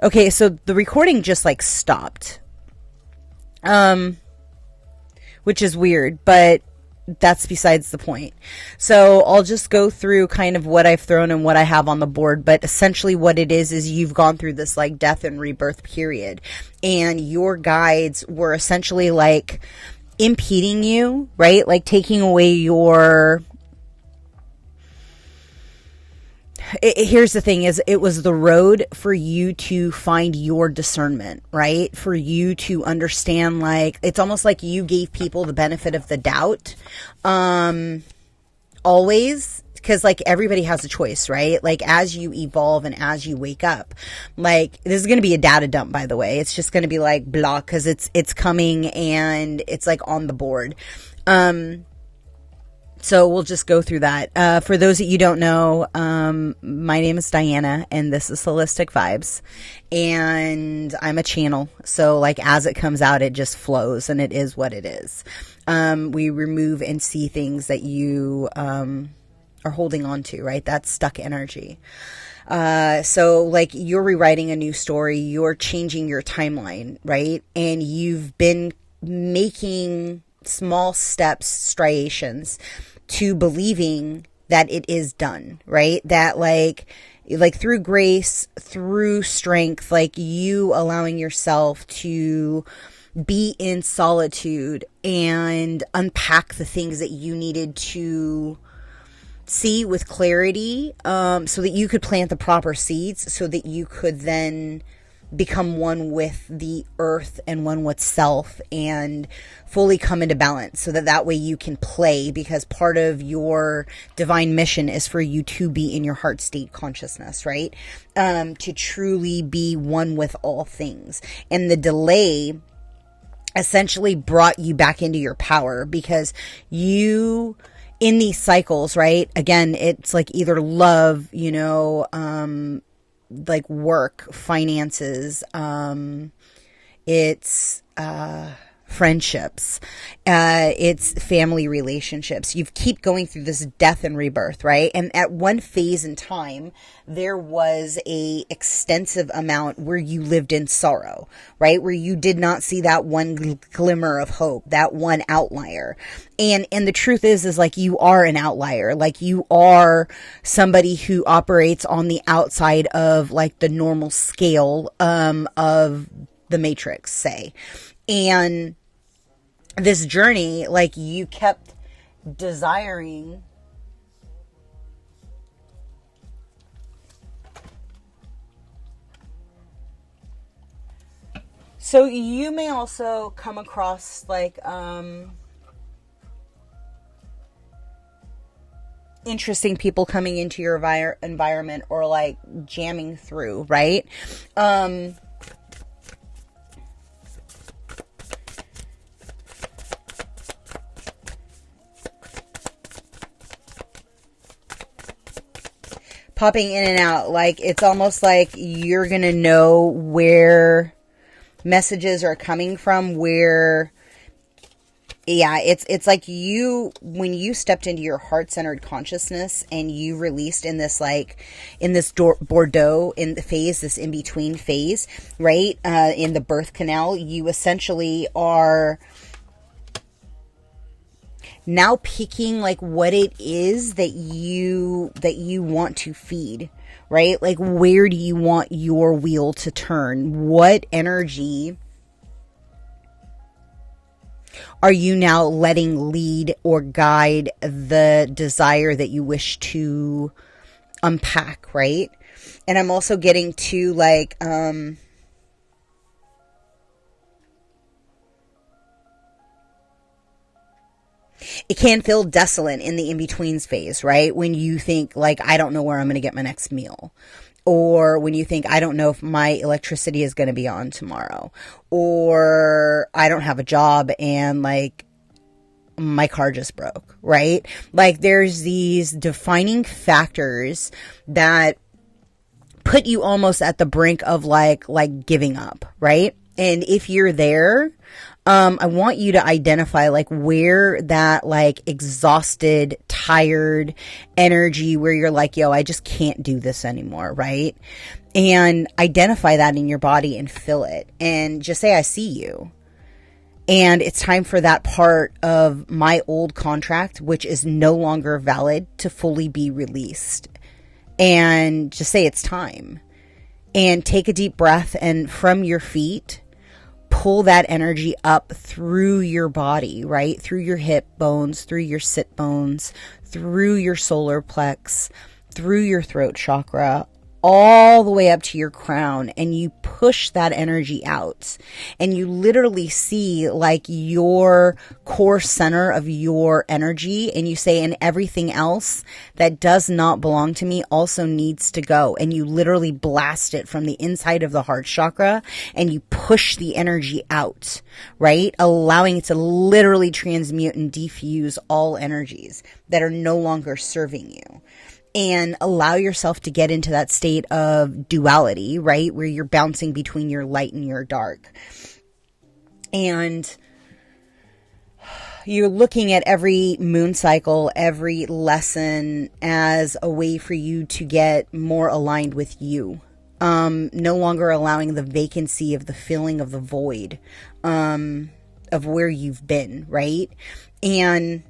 Okay, so the recording just like stopped. Which is weird, but that's besides the point. So I'll just go through kind of what I've thrown and what I have on the board. But essentially what it is you've gone through this like death and rebirth period. And your guides were essentially like impeding you, right? Like taking away your... Here's the thing is it was the road for you to find your discernment, right? For you to understand, like, it's almost like you gave people the benefit of the doubt. Always, because like everybody has a choice, right? Like as you evolve and as you wake up, like this is going to be a data dump, by the way. It's just going to be like blah, because it's coming and it's like on the board. So we'll just go through that. For those that you don't know, my name is Diana and this is Holistic Vibes, and I'm a channel. So like as it comes out, it just flows and it is what it is. We remove and see things that you, are holding on to, right? That's stuck energy. So like you're rewriting a new story, you're changing your timeline, right? And you've been making small steps, striations to believing that it is done, right? That like through grace, through strength, like you allowing yourself to be in solitude and unpack the things that you needed to see with clarity, so that you could plant the proper seeds, so that you could then become one with the earth and one with self and fully come into balance, so that way you can play, because part of your divine mission is for you to be in your heart state consciousness, right? To truly be one with all things. And the delay essentially brought you back into your power, because you, in these cycles, right? Again, it's like either love, like work, finances, it's friendships, it's family relationships. You keep going through this death and rebirth, right? And at one phase in time, there was a extensive amount where you lived in sorrow, right? Where you did not see that one glimmer of hope, that one outlier. And the truth is like you are an outlier. Like you are somebody who operates on the outside of like the normal scale, of the matrix, say. And this journey, like you kept desiring so you may also come across like interesting people coming into your environment, or like jamming through, right? Popping in and out, like it's almost like you're gonna know where messages are coming from, where, yeah, it's like you, when you stepped into your heart-centered consciousness and you released in this Bordeaux in the phase, this in-between phase, right? In the birth canal, you essentially are now picking like what it is that you want to feed, right? Like where do you want your wheel to turn? What energy are you now letting lead or guide the desire that you wish to unpack, right? And I'm also getting to like it can feel desolate in the in-betweens phase, right? When you think like, I don't know where I'm going to get my next meal. Or when you think, I don't know if my electricity is going to be on tomorrow. Or I don't have a job and like my car just broke, right? Like there's these defining factors that put you almost at the brink of like giving up, right? And if you're there, I want you to identify like where that like exhausted, tired energy where you're like, yo, I just can't do this anymore, right? And identify that in your body and feel it. And just say, I see you. And it's time for that part of my old contract, which is no longer valid, to fully be released. And just say it's time. And take a deep breath, and from your feet, pull that energy up through your body, right? Through your hip bones, through your sit bones, through your solar plex, through your throat chakra, all the way up to your crown, and you push that energy out, and you literally see like your core center of your energy, and you say, and everything else that does not belong to me also needs to go. And you literally blast it from the inside of the heart chakra, and you push the energy out, right? Allowing it to literally transmute and diffuse all energies that are no longer serving you. And allow yourself to get into that state of duality, right? Where you're bouncing between your light and your dark. And you're looking at every moon cycle, every lesson as a way for you to get more aligned with you. No longer allowing the vacancy of the feeling of the void, of where you've been, right? And,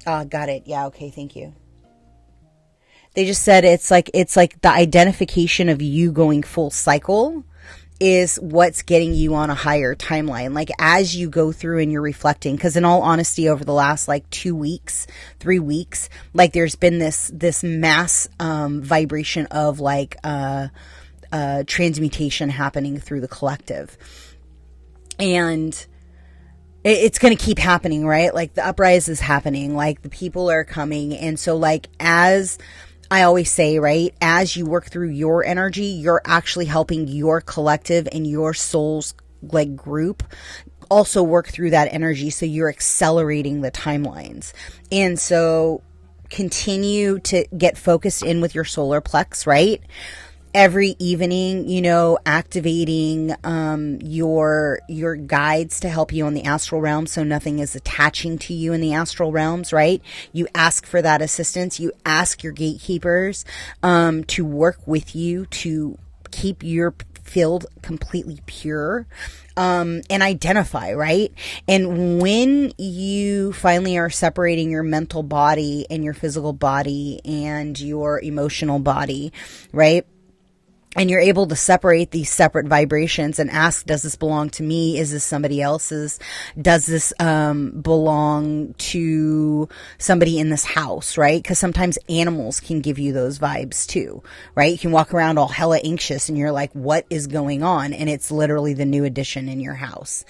got it. Yeah. Okay. Thank you. They just said it's like the identification of you going full cycle is what's getting you on a higher timeline. Like as you go through and you're reflecting, because in all honesty, over the last like 2 weeks, 3 weeks, like there's been this mass vibration of like transmutation happening through the collective. And it's going to keep happening, right? Like the uprise is happening, like the people are coming. And so like, as I always say, right, as you work through your energy, you're actually helping your collective and your soul's like group also work through that energy. So you're accelerating the timelines. And so continue to get focused in with your solar plex, right? Every evening, you know, activating your guides to help you on the astral realm, so nothing is attaching to you in the astral realms, right? You ask for that assistance. You ask your gatekeepers to work with you to keep your field completely pure, and identify, right? And when you finally are separating your mental body and your physical body and your emotional body, right? And you're able to separate these separate vibrations and ask, does this belong to me? Is this somebody else's? Does this belong to somebody in this house, right? Because sometimes animals can give you those vibes too, right? You can walk around all hella anxious and you're like, what is going on? And it's literally the new addition in your house.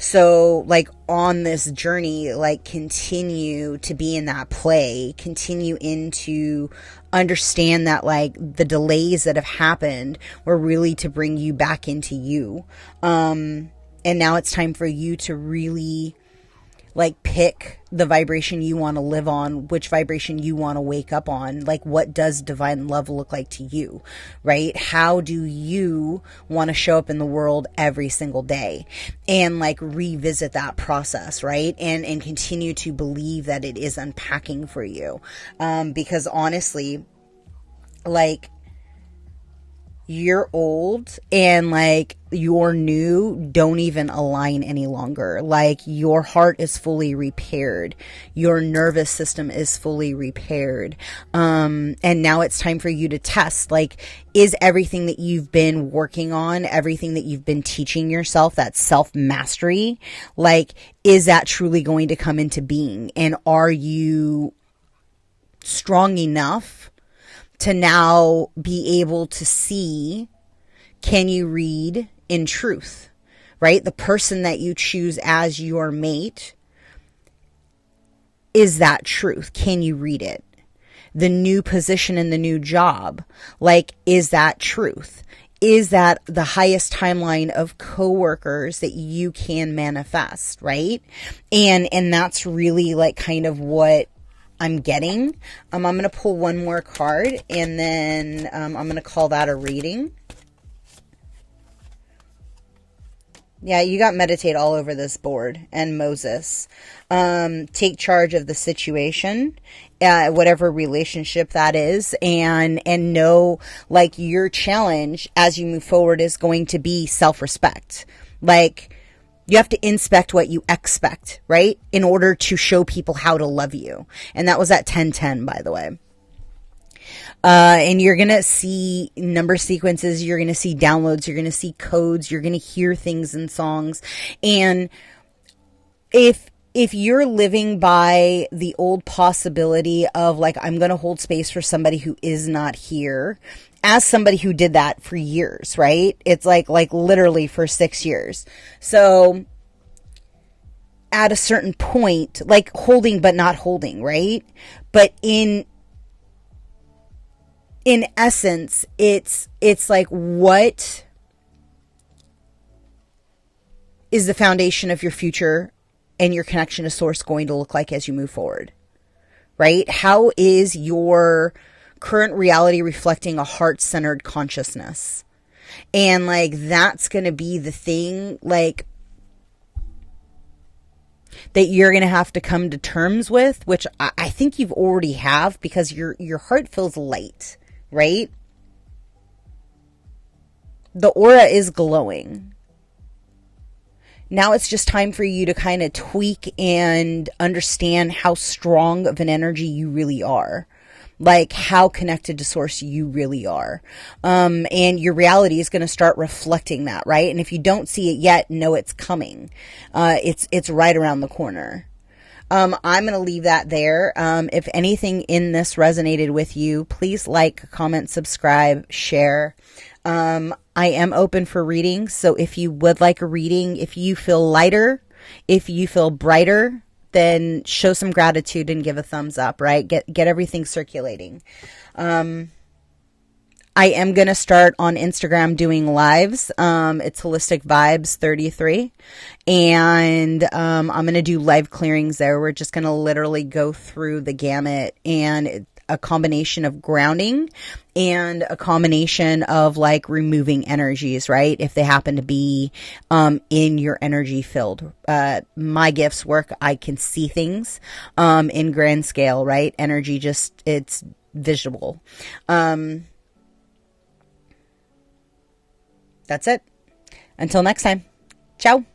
So like on this journey, like continue to be in that play, continue into understand that like the delays that have happened were really to bring you back into you. And now it's time for you to really like pick the vibration you want to live on, which vibration you want to wake up on. Like, what does divine love look like to you, right? How do you want to show up in the world every single day? And like revisit that process, right? And continue to believe that it is unpacking for you. Because honestly, like, you're old and like your new don't even align any longer. Like your heart is fully repaired. Your nervous system is fully repaired. And now it's time for you to test, like, is everything that you've been working on, everything that you've been teaching yourself, that self-mastery, like, is that truly going to come into being? And are you strong enough to now be able to see, can you read in truth, right? The person that you choose as your mate, is that truth? Can you read it? The new position in the new job, like, is that truth? Is that the highest timeline of coworkers that you can manifest, right? And that's really like kind of what I'm getting. I'm going to pull one more card and then I'm going to call that a reading. Yeah, you got meditate all over this board, and Moses. Take charge of the situation, whatever relationship that is, and know, like, your challenge as you move forward is going to be self-respect. Like, you have to inspect what you expect, right? In order to show people how to love you. And that was at 1010, by the way. And you're going to see number sequences, you're going to see downloads, you're going to see codes, you're going to hear things in songs. And if you're living by the old possibility of, like, I'm going to hold space for somebody who is not here, as somebody who did that for years, right? It's like literally for 6 years. So at a certain point, like, holding but not holding, right? But in essence, it's like, what is the foundation of your future and your connection to source going to look like as you move forward, right? How is your current reality reflecting a heart-centered consciousness? And, like, that's going to be the thing, like, that you're going to have to come to terms with, which I think you've already have, because your heart feels light, right? The aura is glowing. Now it's just time for you to kind of tweak and understand how strong of an energy you really are. Like, how connected to source you really are. And your reality is going to start reflecting that, right? And if you don't see it yet, know it's coming. It's right around the corner. I'm going to leave that there. If anything in this resonated with you, please like, comment, subscribe, share. I am open for readings. So if you would like a reading, if you feel lighter, if you feel brighter, then show some gratitude and give a thumbs up, right? Get everything circulating. I am going to start on Instagram doing lives. It's HolisticVibes33. And I'm going to do live clearings there. We're just going to literally go through the gamut, and a combination of grounding and a combination of, like, removing energies, right? If they happen to be in your energy field. My gifts work. I can see things in grand scale, right? Energy just, it's visual. That's it. Until next time. Ciao.